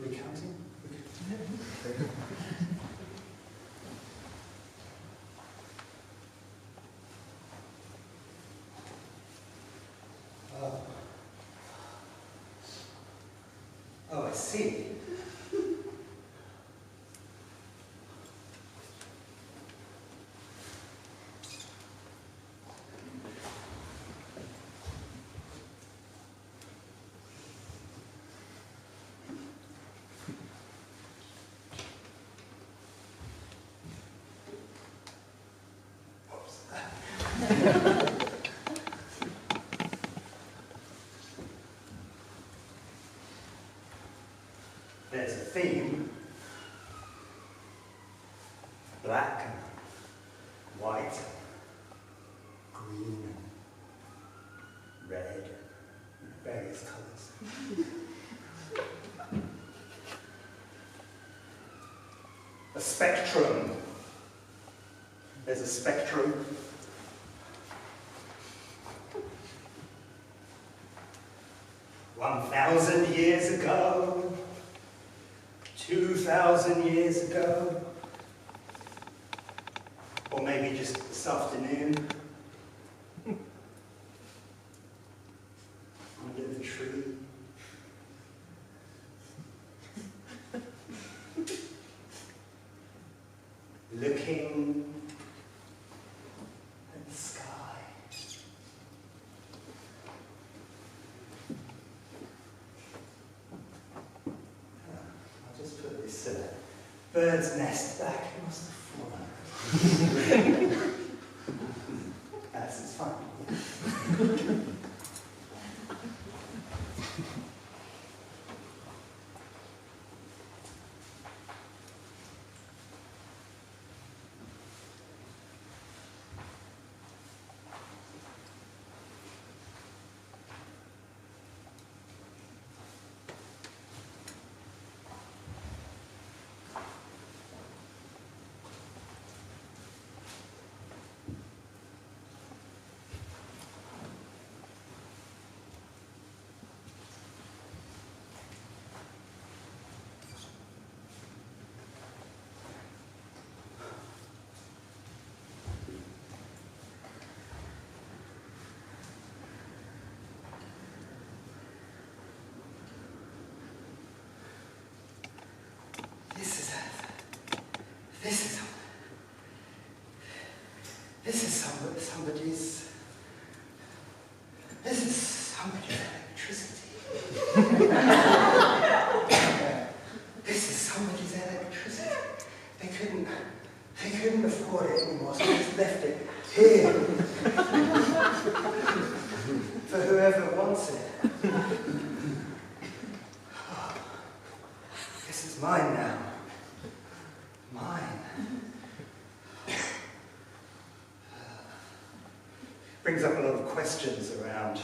Recounting? Oh, I see. There's a theme. Black and white, green and red, and various colours. A spectrum. There's a spectrum. "1,000 years ago, 2,000 years ago," or maybe just this afternoon, under the tree. Looking at the sky. I'll just put this bird's nest back. It must have fallen. Yes, it's fine. This is somebody's electricity. This is somebody's electricity. They couldn't afford it anymore, so they just left it here for whoever wants it. This is mine now. Mine. Brings up a lot of questions around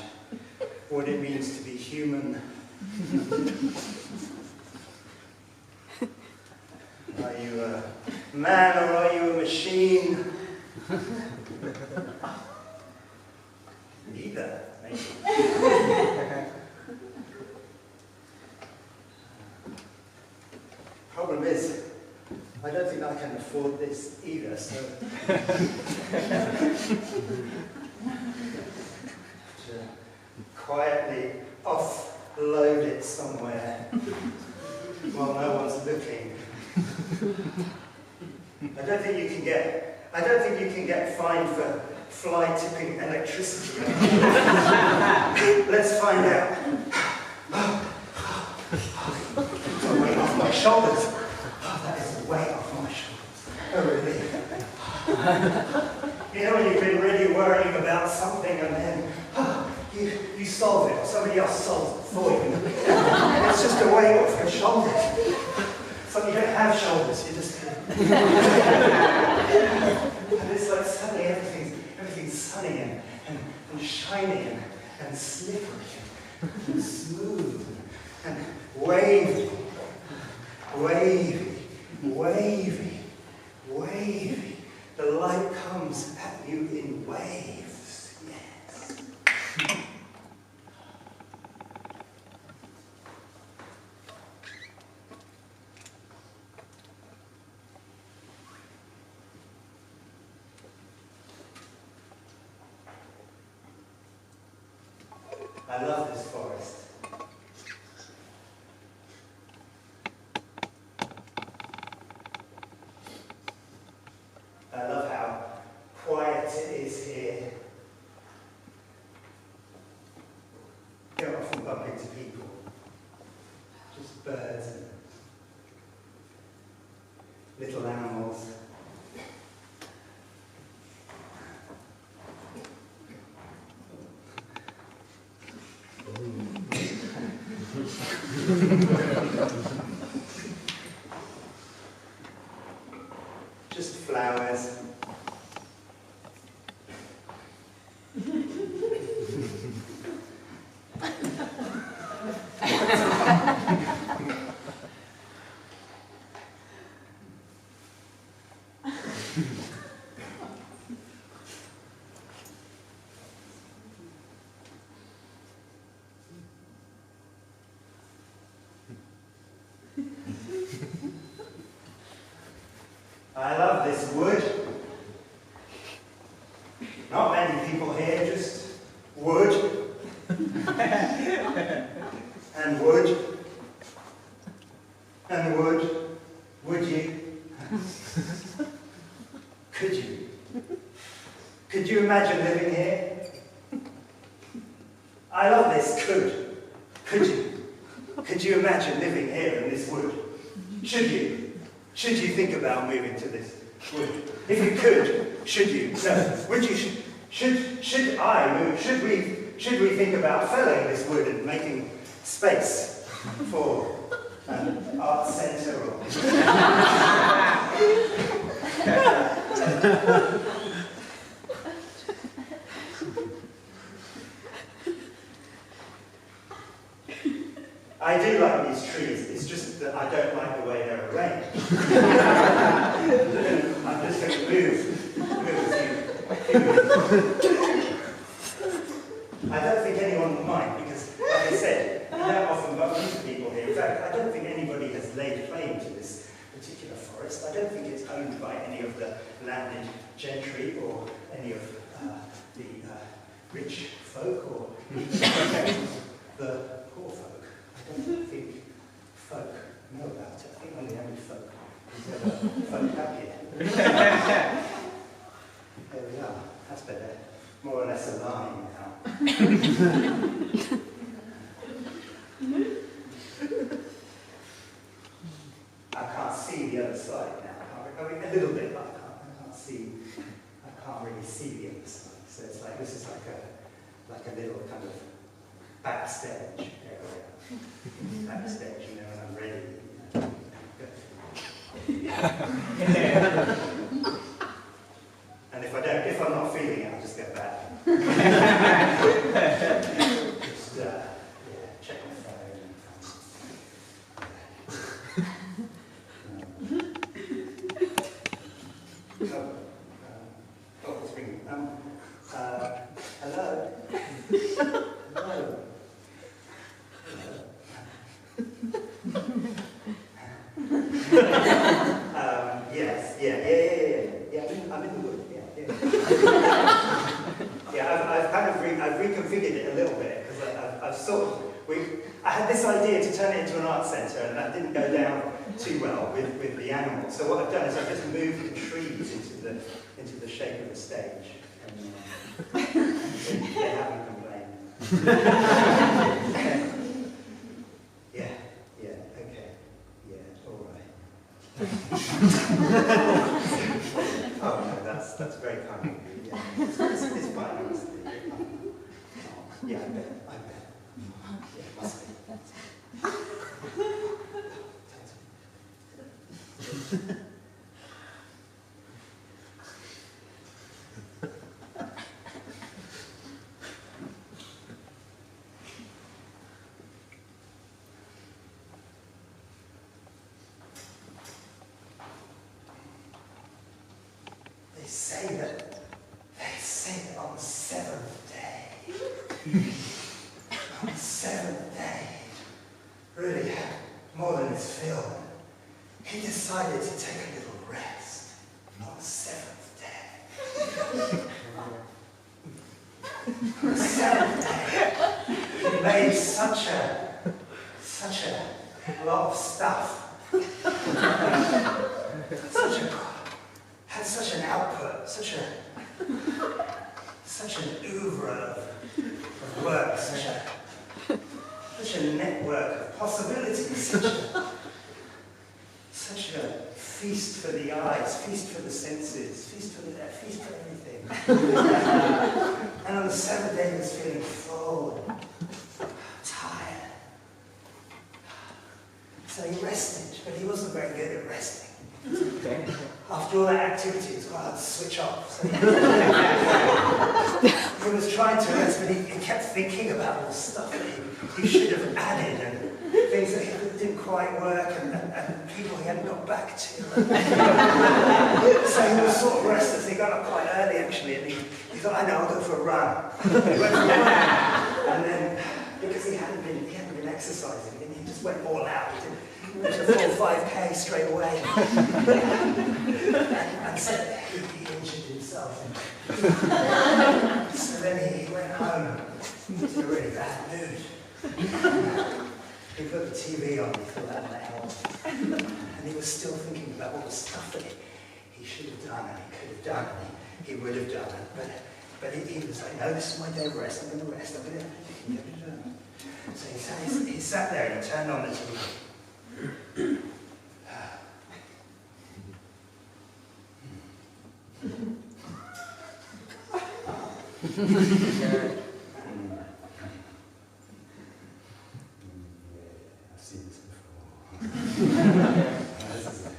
what it means to be human. Are you a man or are you a machine? Neither, maybe. Problem is, I don't think I can afford this either, so to quietly offload it somewhere while no one's looking. I don't think you can get fined for fly tipping electricity. Let's find out. It's a weight off my shoulders. Oh, that is a weight off my shoulders. Oh, really? You know when you've been really worrying about something and then you solve it, or somebody else solves it for you. It's just a weight off your shoulders. So you don't have shoulders, you just and it's like suddenly everything's sunny and shiny and slippery and smooth and wavy. The light comes at you in waves, yes. I love this forest. I love how quiet it is here. You don't often bump into people. Just birds and little animals. Just flowers. I love this wood. Not many people here, just wood. And wood. And wood. Would you? Could you? Could you imagine living here? I love this could. Could you? Could you imagine living here in this wood? Should you? Should you think about moving to this wood? If you could, should you? No. Would you? Should I move? Should we think about felling this wood and making space for an art centre or? I do like these trees, it's just that I don't like the way they're arranged. I'm just going to move I don't think anyone will mind, because, like I said, you don't often bump into people here. In fact, I don't think anybody has laid claim to this particular forest. I don't think it's owned by any of the landed gentry or any of the rich folk or even the poor folk. I don't think folk know about it. I think I'm the only folk who's ever folk up here. There we are. That's better. More or less a line now. I can't see the other side now. I mean, a little bit, but I can't really see the other side. So it's like, this is like a little kind of backstage area. Backstage, you know, when I'm ready. And if I'm not feeling it, I'll just go back. Just, check my phone. It's ringing. Hello? Hello? Yes, yeah. I'm in the wood. I've reconfigured it a little bit because I had this idea to turn it into an art centre, and that didn't go down too well with the animals. So what I've done is I've just moved the trees into the shape of the stage. And they haven't complained. Yeah, okay. Yeah, all right. Oh no, that's very kind of you. Yeah, it's fine, honestly. Yeah, I bet. Yeah, it must be. They say that on the seventh day, really had more than his fill. He decided to take a little rest on the seventh day. On the seventh day, he made such a lot of stuff. Had such an output, such an oeuvre of work, such a network of possibilities, such a feast for the eyes, feast for the senses, feast for everything. And on the seventh day he was feeling full, tired. So he rested, but he wasn't very good at resting. After all that activity, it's quite hard to switch off. So he was trying to rest, but he kept thinking about all the stuff that he should have added, and things that didn't quite work, and people he hadn't got back to. So he was sort of restless. He got up quite early, actually, and he thought, I know, I'll go for a run. He went for a run, and then, because he hadn't been exercising, and he just went all out. He did a full 5K straight away. And so he injured himself. So then he went home in a really bad mood. He put the TV on, he thought that might help. And he was still thinking about all the stuff that he should have done, and he could have done, and he would have done. But he was like, no, this is my day of rest, I'm going to rest, I'm going to do it. So he sat there and he turned on the TV. I've seen this before.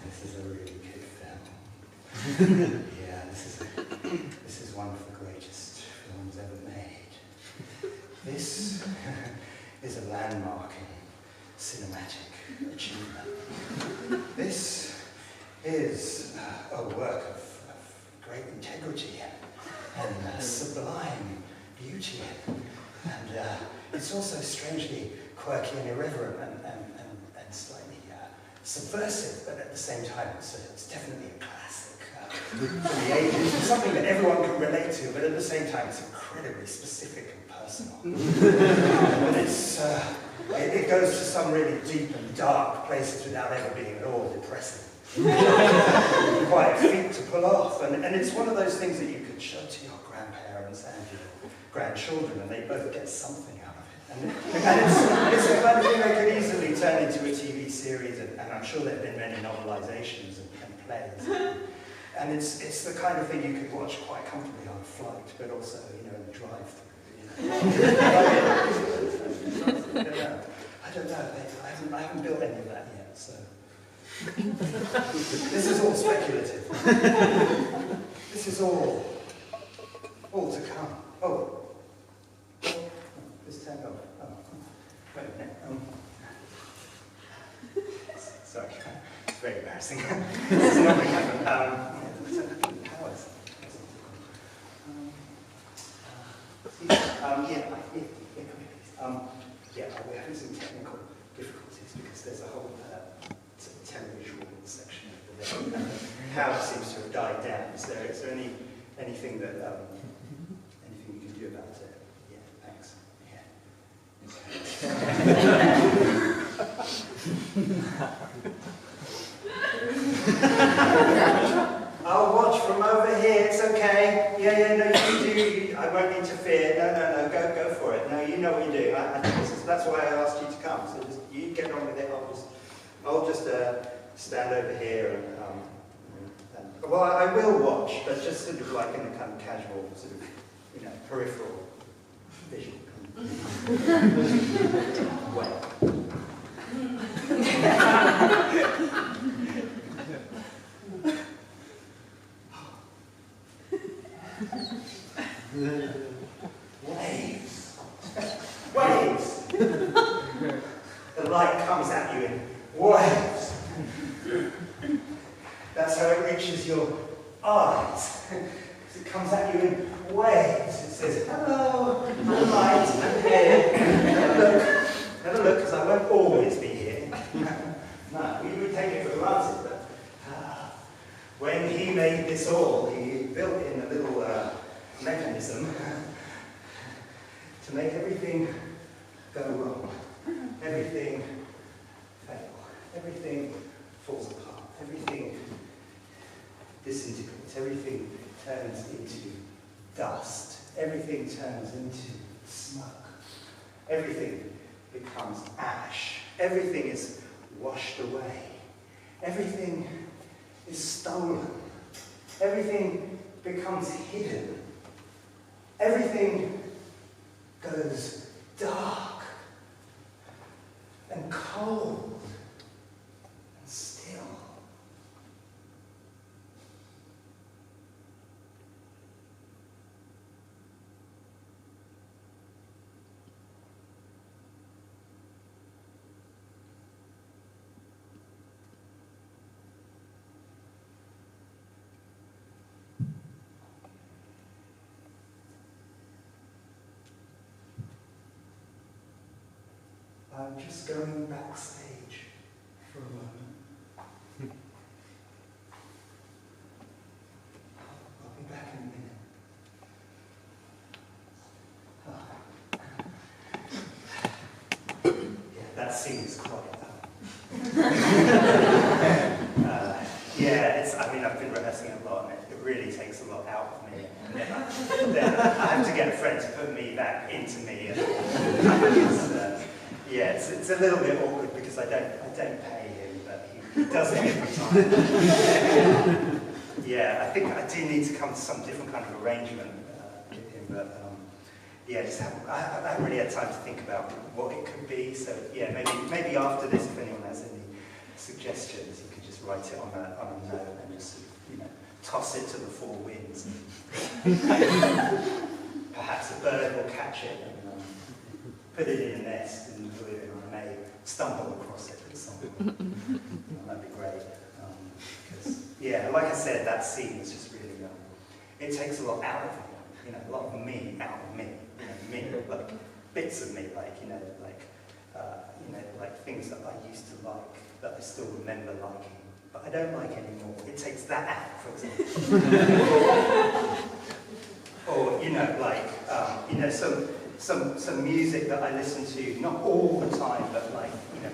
This is a really good film. Yeah, this is one of the greatest films ever made. This is a landmark in cinematic achievement. This is a work of great integrity and sublime beauty, and it's also strangely quirky and irreverent and slightly subversive, but at the same time it's definitely a classic for the ages. It's something that everyone can relate to, but at the same time it's incredibly specific and personal. But it goes to some really deep and dark places without ever being at all depressing. Quite a feat to pull off, and it's one of those things that you could show to your grandparents and your grandchildren, and they both get something out of it. And it's the kind of thing they could easily turn into a TV series, and I'm sure there have been many novelizations and plays. And it's the kind of thing you could watch quite comfortably on a flight, but also, in the drive-through. I don't know. I haven't built any of that yet, so. This is all speculative. This is all to come. Oh, this turned off. Oh, wait a minute. Sorry, it's very embarrassing. This is not going to happen. Powers. We're having some technical difficulties because there's a whole televisual section of the video. How it seems to have died down. Is there anything that anything you can do about it? Yeah, thanks. Yeah. Okay. I'll watch from over here, it's okay. Yeah, no, you do. I won't interfere. No, go for it. No, you know what you do. That's why I asked you to come. So just, you get on with it. I'll just stand over here and well, I will watch, but just sort of like in a kind of casual, sort of, peripheral vision. Well. Waves. The light comes at you in waves. That's how it reaches your eyes. It comes at you in waves. It says, hello, I'm light, I'm here. Have a look, because I won't always be here. No, we would take it for granted, but when he made this all, he built in a little mechanism to make everything go wrong. Everything fail. Everything falls apart. Everything disintegrates. Everything turns into dust. Everything turns into smoke. Everything becomes ash. Everything is washed away. Everything is stolen. Everything becomes hidden. Everything goes dark and cold and still. I'm just going backstage for a moment. I'll be back in a minute. Yeah, that scene is quite I've been rehearsing a lot, and it really takes a lot out of me. And then I have to get a friend to put me back into me. And it's a little bit awkward because I don't pay him, but he does it every time. I think I do need to come to some different kind of arrangement with him, but I haven't really had time to think about what it could be. So maybe after this, if anyone has any suggestions, you could just write it on a note and just toss it to the four winds. Perhaps a bird will catch it and put it in a nest, and I may stumble across it at some point. That'd be great. Like I said, that scene is just really, it takes a lot out of me, a lot of me out of me, like bits of me, like things that I used to like, that I still remember liking, but I don't like anymore. It takes that out, for example. or some music that I listen to, not all the time, but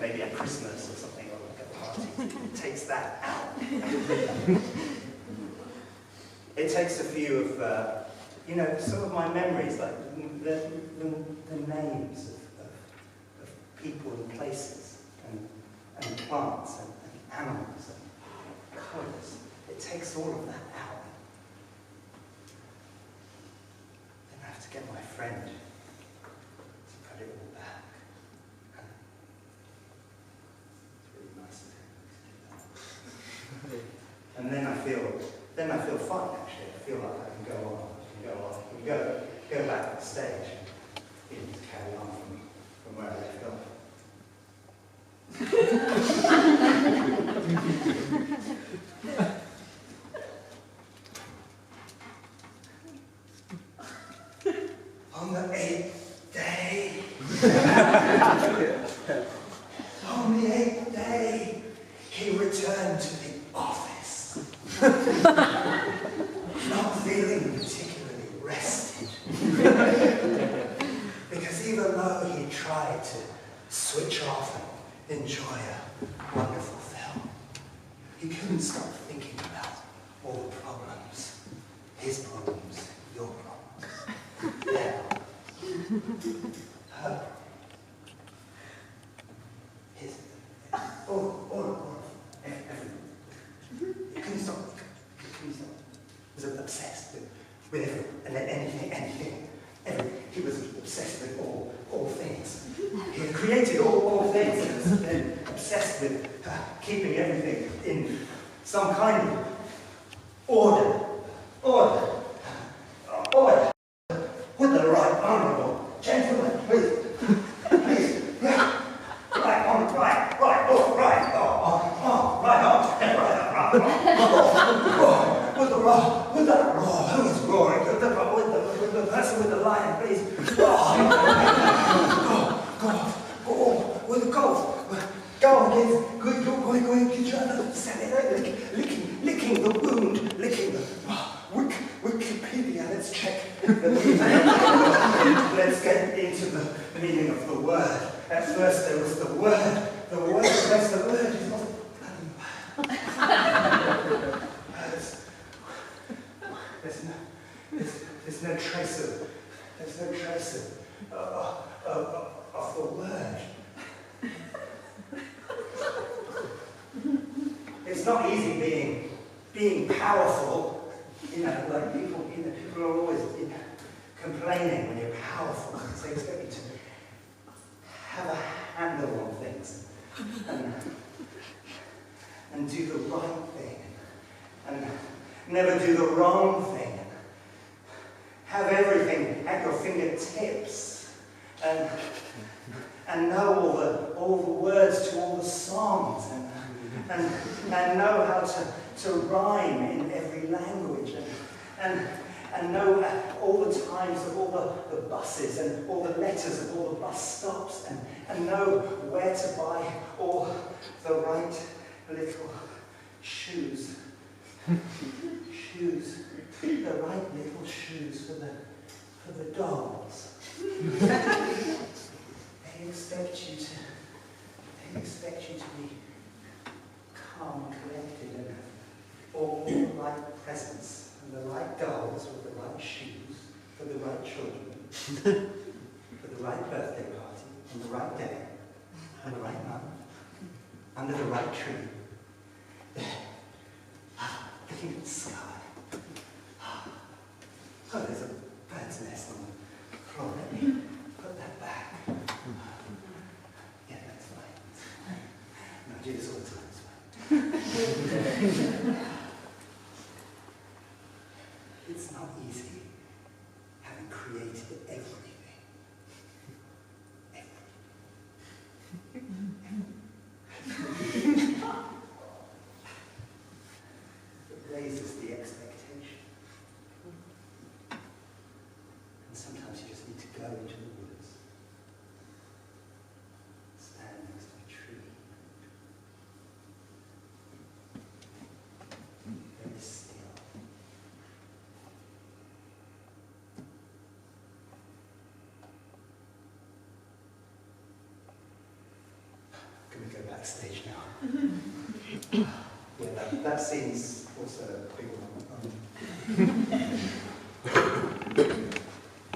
maybe at Christmas or something, or like at parties. It takes that out. It takes a few of, some of my memories, like the names of people and places, and plants, and animals, and colours. It takes all of that out. Then I have to get my friend to put it all back. It's really nice of him to do that. And then I feel fine, actually. I feel like I can go on. I can go back on stage and carry on from where I left off. On the 8th day, he returned to the office, not feeling particularly rested, because even though he tried to switch off and enjoy a wonderful film, he He couldn't stop thinking about all the problems. His problems, your problems, their problems, her problems, his, all, everything. He couldn't stop. He was obsessed with everything, and anything. He was obsessed with all things. He had created all things and was then obsessed with keeping everything in some kind of order. With the right honourable gentleman, please. With that roar, who is roaring? With the person with the lion, please. With the golf. Go on, kids. Good, go and get your other licking the wound, licking the Wikipedia. Let's check the meaning. Let's get into the meaning of the word. At first there was the word. The word is not a bloody word. There's no trace of the word. It's not easy being powerful. Like people are always complaining when you're powerful because they expect you to have a handle on things and do the right thing and never do the wrong thing. Have everything at your fingertips and know all the words to all the songs and know how to rhyme in every language and know all the times of all the buses and all the letters of all the bus stops and know where to buy all the right little shoes. The right little shoes for the dolls. They expect you to be calm and collected and all the right presents and the right dolls with the right shoes for the right children, for the right birthday party on the right day, on the right month, under the right tree. Looking at the sky. Oh, there's a bird's nest on the floor. Let me put that back. Yeah, that's fine. No, I do this all the time. It's fine. It's not easy having created everything. It raises the expectation. And sometimes you just need to go into the woods, stand next to a tree, very still. Can we go backstage now? Yeah, that scene's also a big one.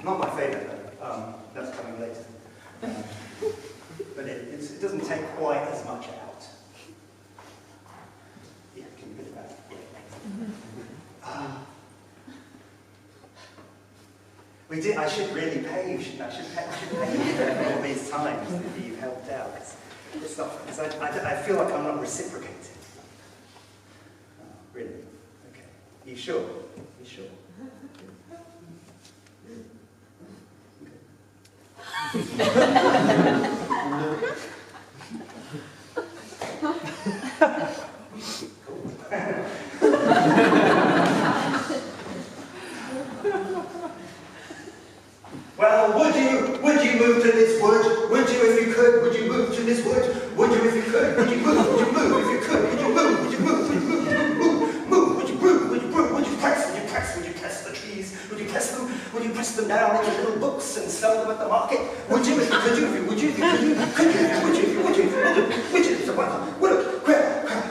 Not my favourite though, that's coming later. But it doesn't take quite as much out. Yeah, can you put it back? I should really pay you, shouldn't I? I should pay you for all these times that you helped out. It's not, I feel like I'm not reciprocating. Oh, really? Okay. You sure? You sure? Well, would you move to this wood? Would you if you could? Would you move to this wood? Would you if you could? Would you move? Would you move if you could? Would you move? Would you move? Would you move? Would you move? Would you move? Would you move? Would you press? Would you press? Would you press the trees? Would you press them? Would you press them down into little books and sell them at the market? Would you if you could? Would you if you could? Would you if you would? Would you if you would? Would you? So what? Would you?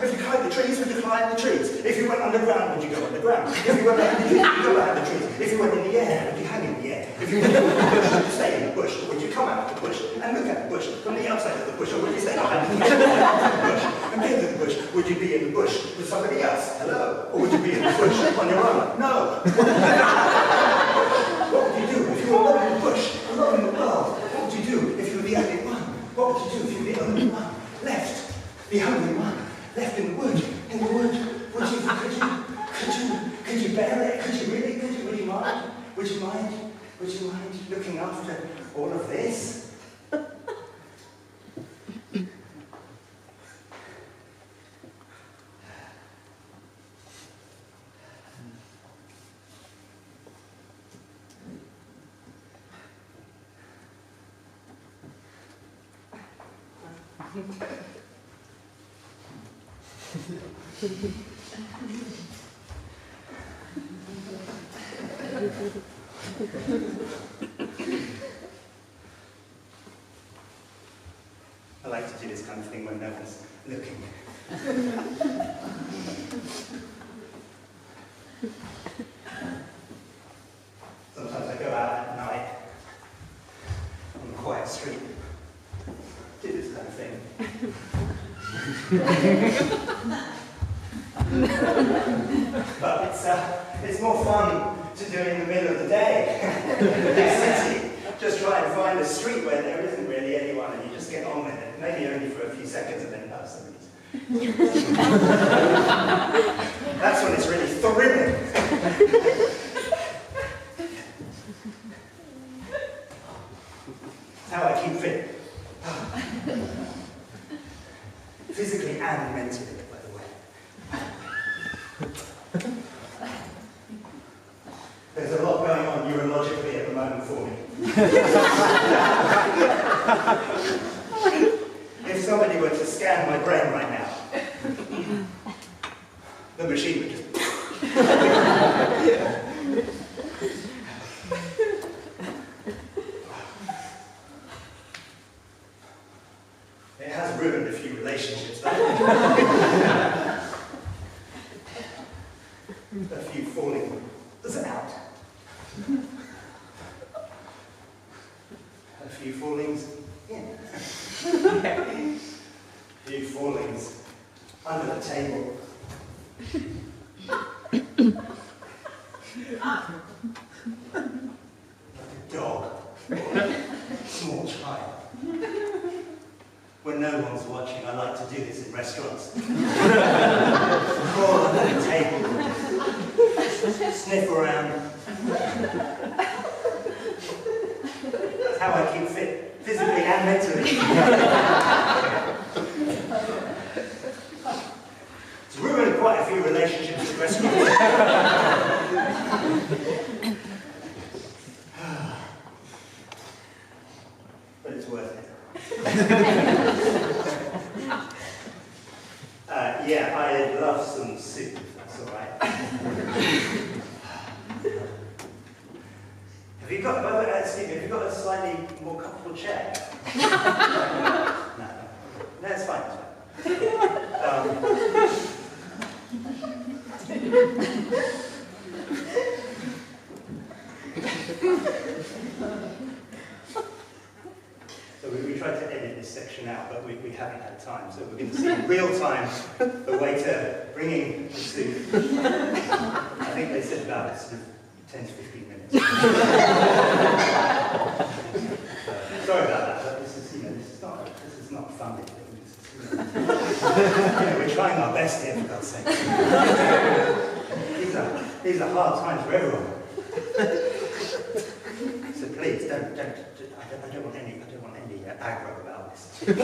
If you climb the trees, would you climb? behind the trees? If you went underground, would you go underground? If you went behind the trees, would you go behind the trees? If you went in the air, would you hang in the air? If you went in the bush, would you stay in the bush? Or would you come out of the bush and look at the bush from the outside of the bush? Or would you stay behind the bush and be in the bush? Would you be in the bush with somebody else? Hello? Or would you be in the bush on your own? No. What would you do if you were alone in the bush, alone in the world? What would you do if you were the only one? What would you do if you were the only one left? The only one left in the wood. In the wood. Could you bear it? Would you mind? Would you mind looking after all of this? I like to do this kind of thing when no one's looking. Sometimes I go out at night on a quiet street, do this kind of thing. But it's more fun to do it in the middle of the day in the big city. Just try and find a street where there isn't really anyone and you just get on with it. Maybe only for a few seconds and then somebody's. That's when it's really thrilling. It's how I keep fit. Physically and mentally, by the way. There's a lot going on neurologically at the moment for me. If somebody were to scan my brain right now, the machine would just... It has ruined a few relationships, though. A few falling out. A few fallings in. A few fallings under the table. Like a dog or a small child. When no one's watching, I like to do this in restaurants. Crawl under the table. Sniff around. That's how I keep fit, physically and mentally. It's ruined quite a few relationships at restaurants. But it's worth it. Yeah, I'd love some soup, if that's all right. Have you got, Steve, have you got a slightly more comfortable chair? No, it's fine, So we tried to edit this section out, but we haven't had time. So we're going to see in real time the waiter bringing the soup. I think they said about sort of 10 to 15 minutes. Sorry about that, but this is not a fun thing. We're trying our best here, for God's sake. These are hard times for everyone. So please don't. I don't want any aggro about this. I'm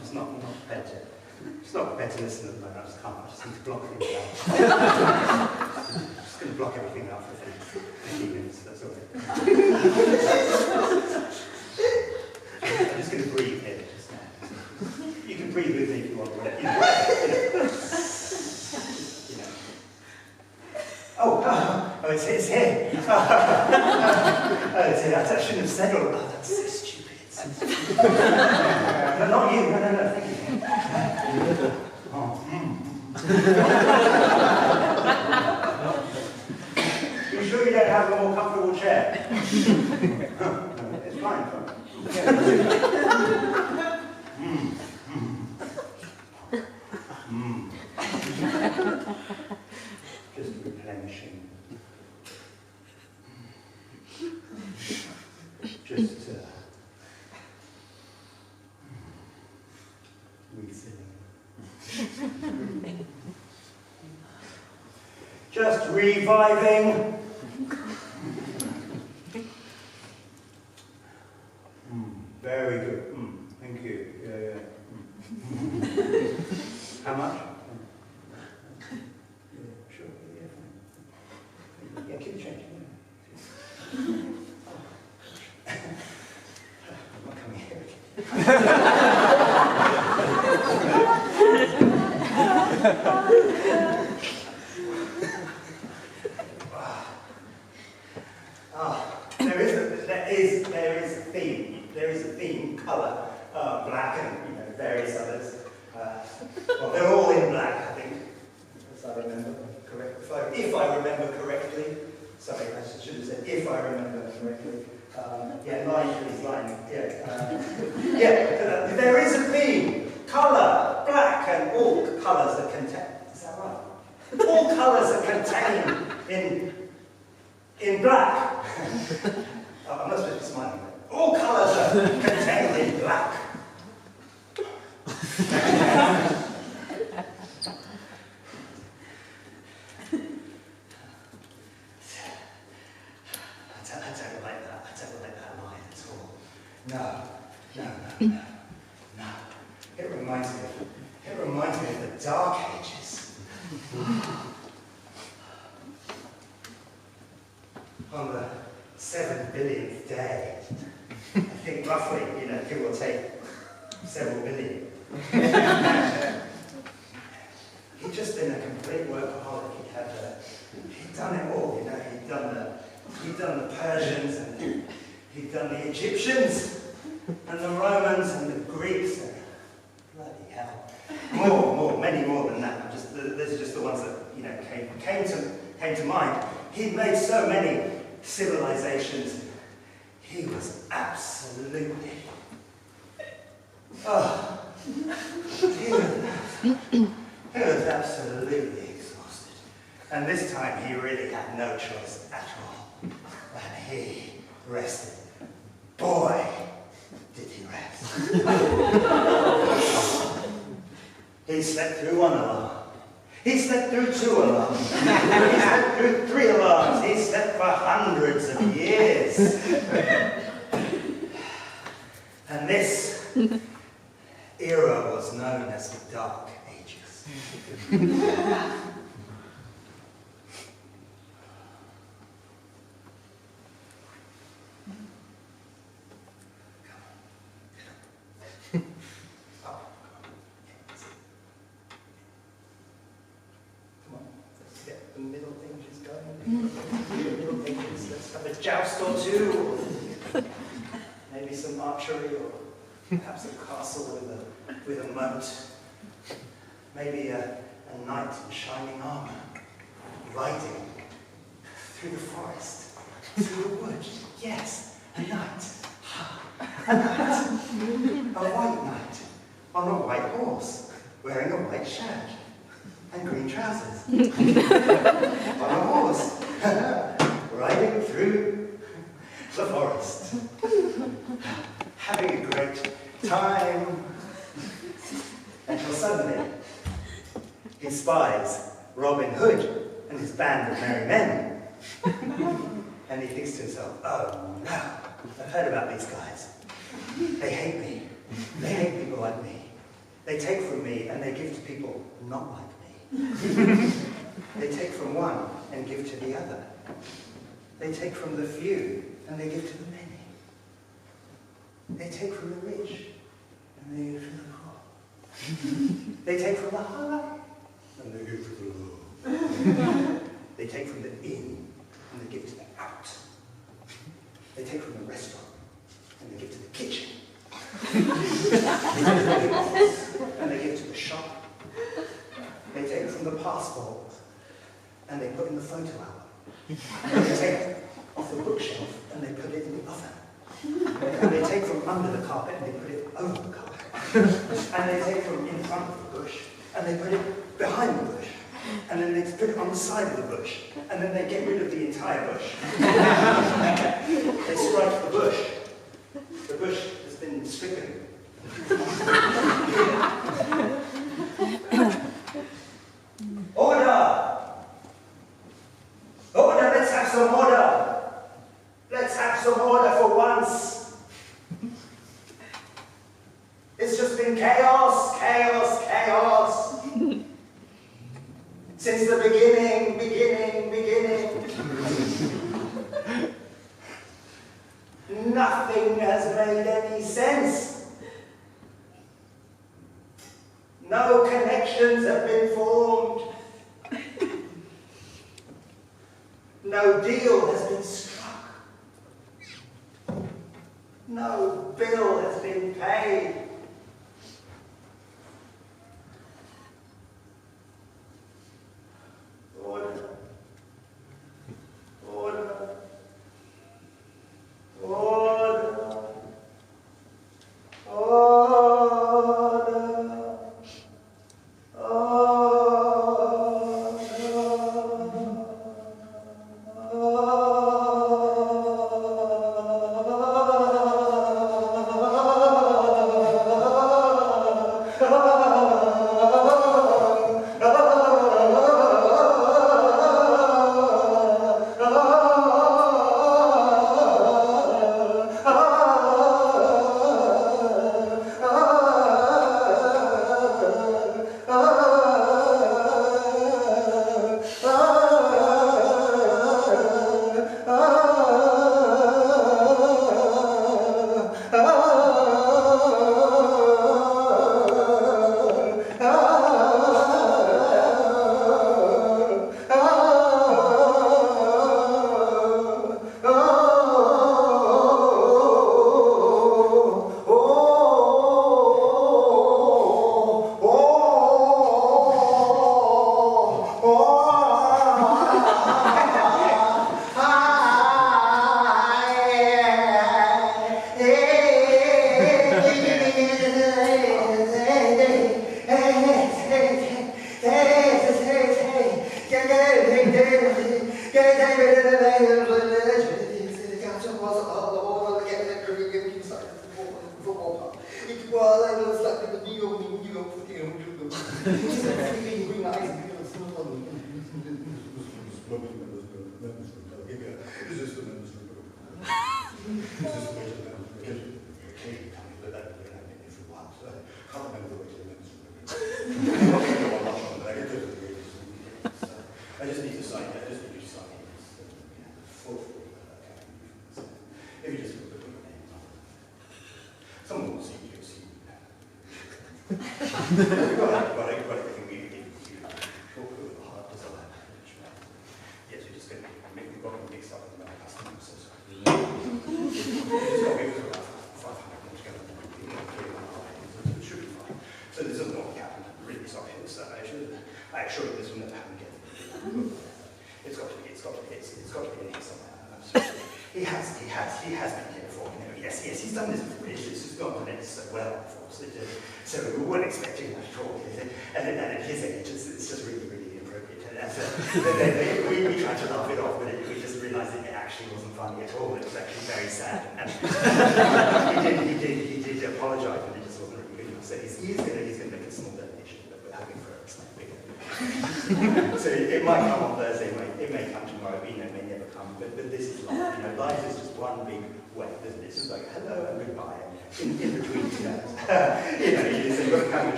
just not prepared to listen at the moment. I just can't. I just need to block things out. I'm just going to block everything out for 15 minutes. That's all right. I'm just going to breathe here just now. You can breathe with me if you want. Oh, it's here. Oh, it's here. I shouldn't have said all that. Oh, that's so stupid. No, not you. No, thank you. Oh, You sure you don't have a more comfortable chair? It's fine. Just replenishing. Just refilling. Just reviving. Very good. Thank you. Yeah. How much? Yeah, sure. Yeah, fine. Yeah, keep changing. I'm not coming here again. There is a theme. There is a theme, colour, black and various others. Well, they're all in black, I think, as I remember correctly. If I remember correctly. Sorry, I should have said if I remember correctly. Yeah, line, please, line. Yeah, there is a theme. Colour, black, and all colours are contained. Is that right? All colours are contained in black. I'm not supposed to be smiling. All colours are contained in black. I don't like that. I don't like that line at all. No. It reminds me of the Dark Ages. On the 7 billionth day, I think roughly, give or take several billion. He'd just been a complete workaholic. He'd done it all, He'd done the Persians, and he'd done the Egyptians, and the Romans, and the Greeks, and bloody hell, many more than that. These are just the ones that came to mind. He'd made so many civilizations. He was absolutely exhausted. And this time he really had no choice at all. And he rested. Boy, did he rest. He slept through one alarm. He slept through 2 alarms. He slept through 3 alarms. He slept for hundreds of years. And this era was known as the Dark Ages. The middle hinges going. Middle hinges. Let's have a joust or two. Maybe some archery, or perhaps a castle with a moat. Maybe a knight in shining armour, riding through the forest, through the wood. Yes, a knight. A knight. A white knight on a white horse, wearing a white shirt and green trousers. On a horse, riding through the forest, having a great time, until suddenly he spies Robin Hood and his band of merry men. And he thinks to himself, oh no, I've heard about these guys. They hate me. They hate people like me. They take from me and they give to people not like me. They take from one and give to the other. They take from the few and they give to the many. They take from the rich and they give to the poor. They take from the high and they give to the low. They take from the in and they give to the out. They take from the restaurant and they give to the kitchen. They take from the office and they give to the shop. They they take from the passport and they put in the photo album. And they take off the bookshelf and they put it in the oven. And they take from under the carpet and they put it over the carpet. And they take from in front of the bush and they put it behind the bush. And then they put it on the side of the bush. And then they get rid of the entire bush. They strike the bush. The bush has been stricken. Order! Order, let's have some order! Let's have some order for once! It's just been chaos, chaos, chaos! Since the beginning, beginning. Nothing has made any sense. No connections have been formed. No deal has been struck. No bill has been paid. Order. Order. Order.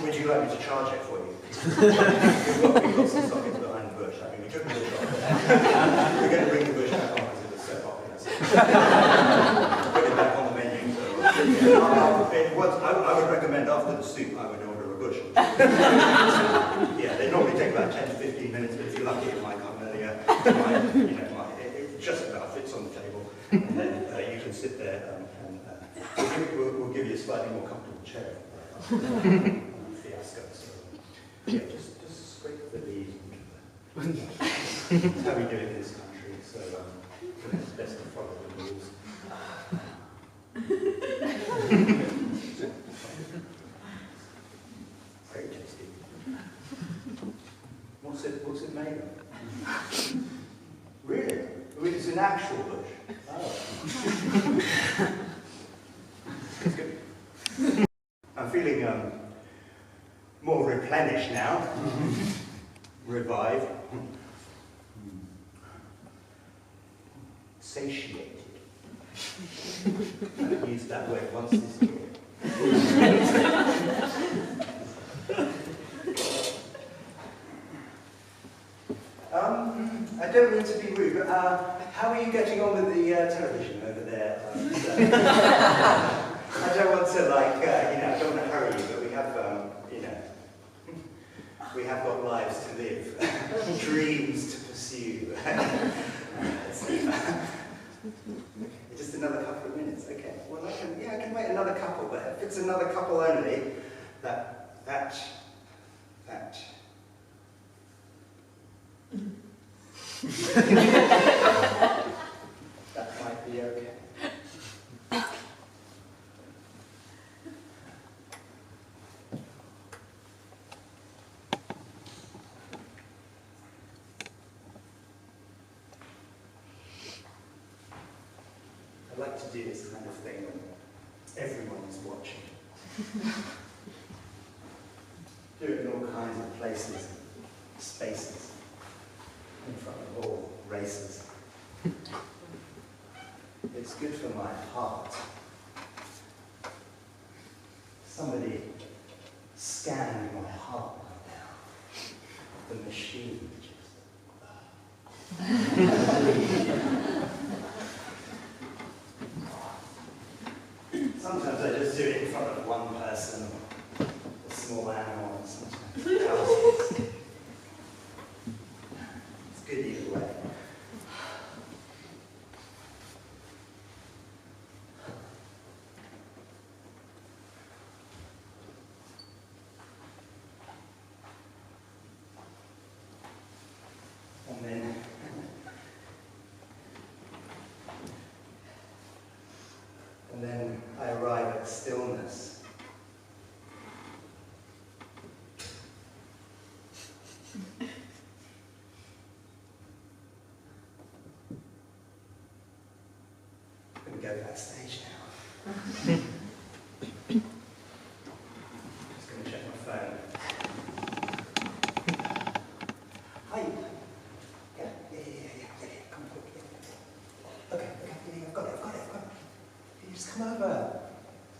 Would you like me to charge it for you? We've got some sockets behind the bush. I mean, we took them all. We're going to bring the bush back on because it was so popular. So. Put it back on the menu. So, I would recommend after the soup, I would order a bush. Yeah, they normally take about 10 to 15 minutes, but if you're lucky, it might come earlier. It just about fits on the table. And then you can sit there and we'll give you a slightly more comfortable chair. Fiasco. So, yeah, just scrape the leaves. That's how we do it in this country, so it's best to follow the rules. Very tasty. What's it made of? Really? It's an actual bush. Oh. It's good. I'm feeling more replenished now. Revived. Satiated. I've used that word once this year. I don't mean to be rude, but how are you getting on with the television over there? I don't want to, I don't want to hurry you, but we have, we have got lives to live, dreams to pursue. Just another couple of minutes, okay. Well, I can wait another couple, but if it's another couple only, that might be okay. I like to do this kind of thing when everyone is watching. Do it in all kinds of places, spaces, in front of all races. It's good for my heart. Somebody scanned my heart right now. The machine just... Sometimes I just do it in front of one person, or a small animal, and sometimes thousands. It's good either way. And then I arrive at stillness. I'm going to go backstage now. Just going to check my phone. Hi. Yeah. Come on, quick. Okay, I've got it. Just come over.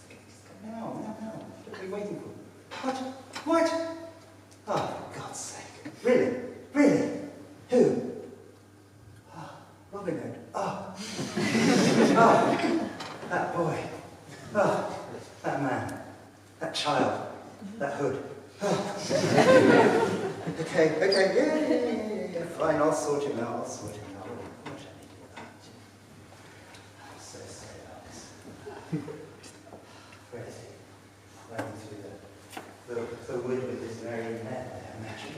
Just come now. What are you waiting for? What? Oh, for God's sake. Really? Who? Oh, Robin Hood. Oh, that boy. Oh, that man. That child. That hood. Oh. Okay, yeah. Fine, I'll sort him out. What shall I do about it? I'm so sorry about this. Where is he? Running through the wood with this very net, I imagine.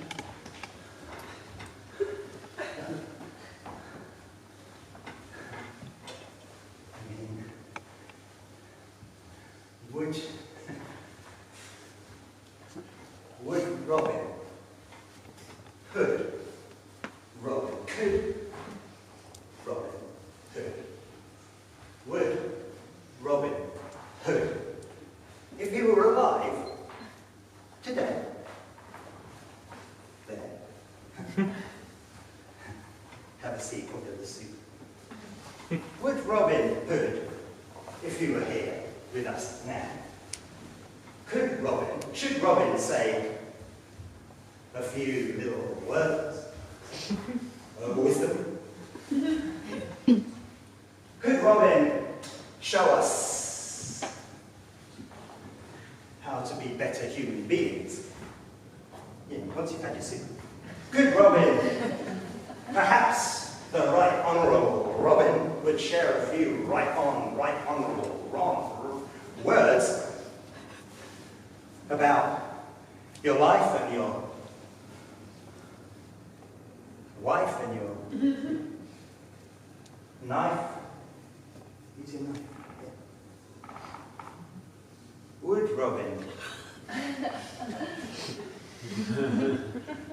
Would Robin Hood, Robin Hood, Robin Hood, would Robin Hood, if he were alive today, there, have a seat, we'll do the soup. Would Robin Hood, if he were here with us now, should Robin say a few little words of wisdom? Robin show us how to be better human beings? Once you've had your soup. Good Robin. Perhaps the Right Honourable Robin would share a few right honourable words about your life and your wife and your knife. Use your knife. Yeah. Would Robin?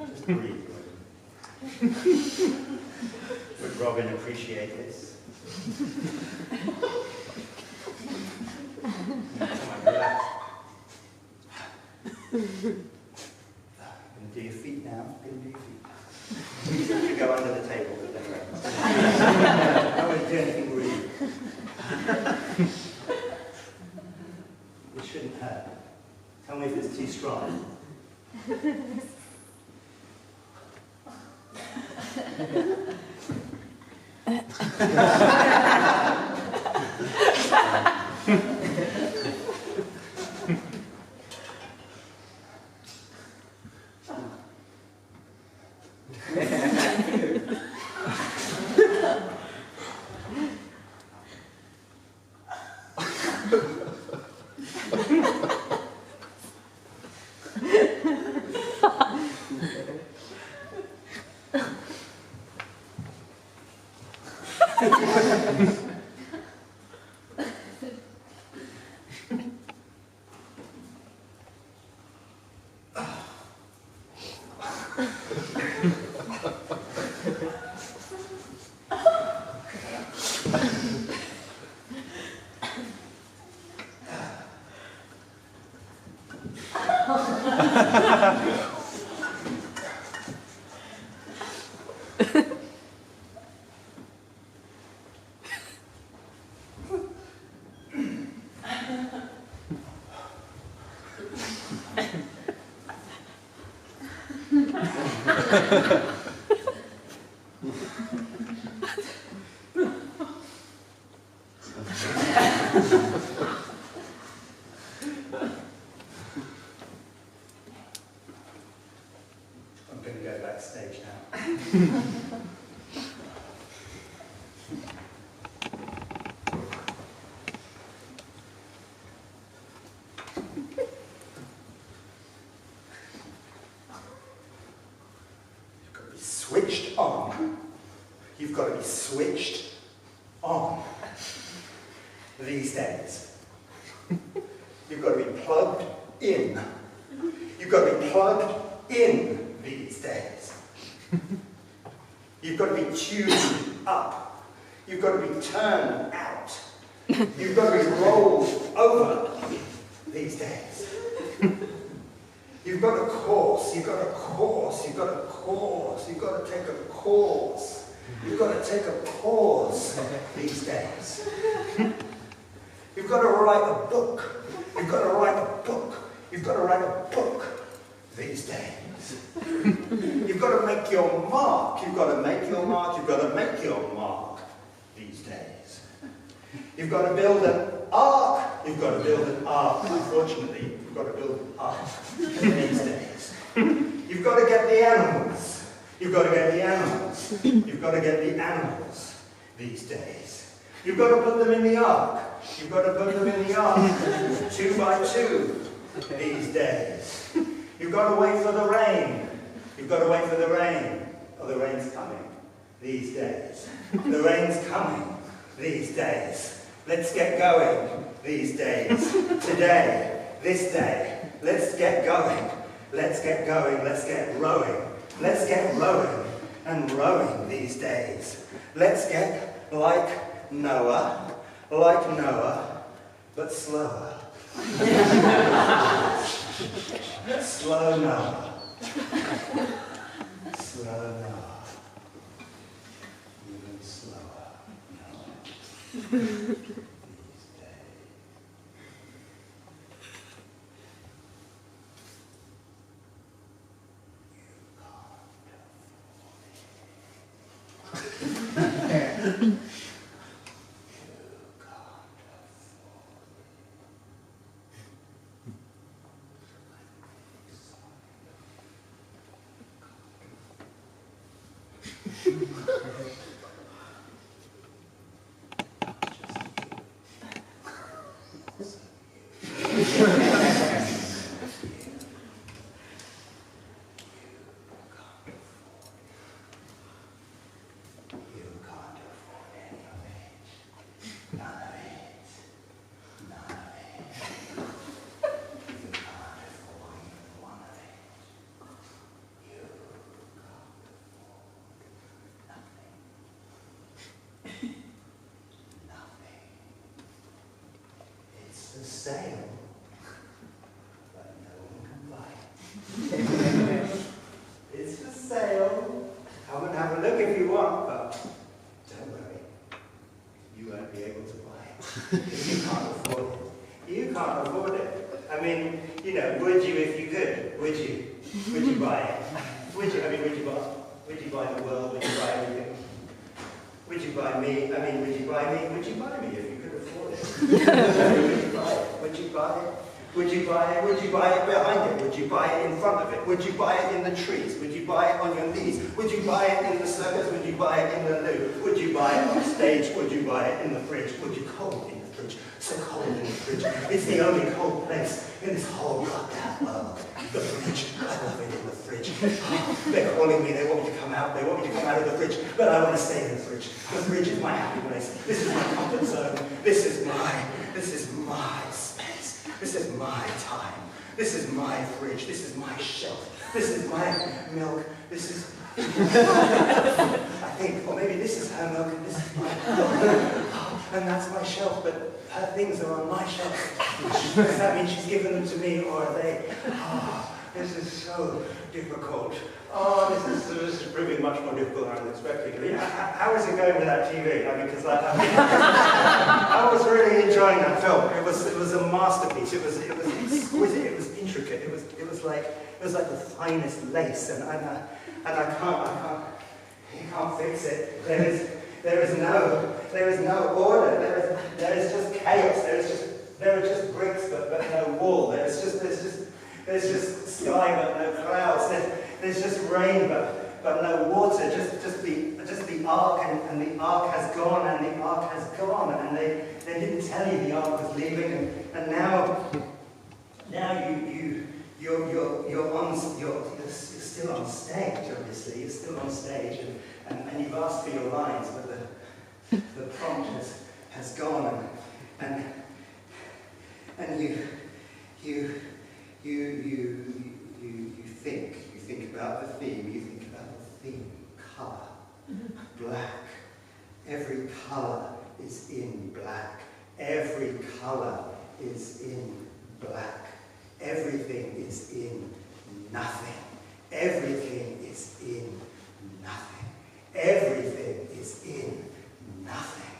Just breathe, Robin. Would Robin appreciate this? Come on, relax. Gonna do your feet now. Gonna do your feet. You go under the table with them. I don't want to do anything rude. It shouldn't hurt. Tell me if it's too strong. I'm going to go backstage now. Switched on. You've got to be switched on these days. You've got to be plugged in. You've got to be plugged in these days. You've got to be tuned up. You've got to be turned out. You've got to be rolled over these days. You've got a course, you've got a course, you've got a course, you've got to take a course. You've got to take a course these days. You've got to write a book. You've got to write a book. You've got to write a book these days. You've got to make your mark. You've got to make your mark. You've got to make your mark these days. You've got to build an ark. You've got to build an ark. Unfortunately, you've got to build an ark these days. You've got to get the animals. You've got to get the animals. You've got to get the animals these days. You've got to put them in the ark. You've got to put them in the ark, 2 by 2 these days. You've got to wait for the rain. You've got to wait for the rain. Oh, the rain's coming these days. The rain's coming these days. Let's get going these days. Today, this day, let's get going. Let's get going. Let's get rowing. Let's get rowing and rowing these days. Let's get like Noah, but slower. Slow Noah. Slow Noah. Even slower Noah. These days. You can't afford it. You can't afford it. You can't afford it. I mean, you know, would you if you could? Would you? Would you buy it? Would you? I mean, would you buy the world? Would you buy everything? Would you buy me? I mean, would you buy me? Would you buy me if you could afford it? Would you buy it? Would you buy it? Would you buy it? Would you buy it behind it? Would you buy it in front of it? Would you buy it in the trees? Would you buy it on your knees? Would you buy it in the circus? Would you buy it in the loo? Would you buy it on stage? Would you buy it in the fridge? Would you cold in the fridge? So cold in the fridge. It's the only cold place in this whole goddamn world. The fridge. I love it in the fridge. Oh, they're calling me. They want me to come out. They want me to come out of the fridge. But I want to stay in the fridge. The fridge is my happy place. This is my comfort zone. This is my space. This is my time. This is my fridge. This is my shelf. This is my milk. This is... I think, or maybe this is her milk and this is my milk. And that's my shelf, but her things are on my shelf. Does that mean she's given them to me, or are they? Oh, this is so difficult. Oh, this is proving much more difficult than I was expecting. How is it going with that TV? I mean, because I was really enjoying that film. It was a masterpiece. It was exquisite. It was intricate. It was like the finest lace. And I can't. You can't fix it. There is no order. There is just chaos. There are just bricks but no wall. There's just sky but no clouds. There's just rain but no water. Just the ark, and the ark has gone, and the ark has gone, and they didn't tell you the ark was leaving, and now you're still on stage. Obviously, you're still on stage, and you've asked for your lines, but the prompt has gone, and you think about the theme. You think about the theme. Colour, black. Every colour is in black. Every colour is in black. Everything is in nothing. Everything is in nothing. Everything is in nothing.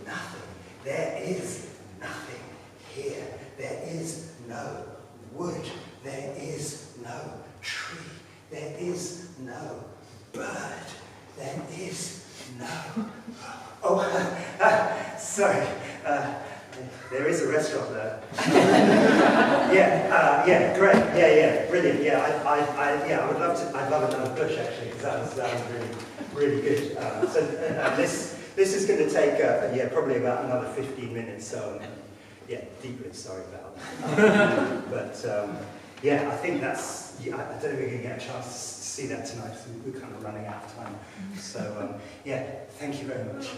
Nothing. There is nothing here. There is no wood. There is no tree. There is no bird. There is no... Oh, sorry. There is a restaurant there. Yeah, great. Yeah, brilliant. Yeah, I would love to. I'd love another push actually, because that was really good. So this is going to take probably about another 15 minutes. So yeah, deeply sorry about that. But yeah, I think that's. Yeah, I don't think we're going to get a chance to see that tonight. So we're kind of running out of time. So yeah, thank you very much.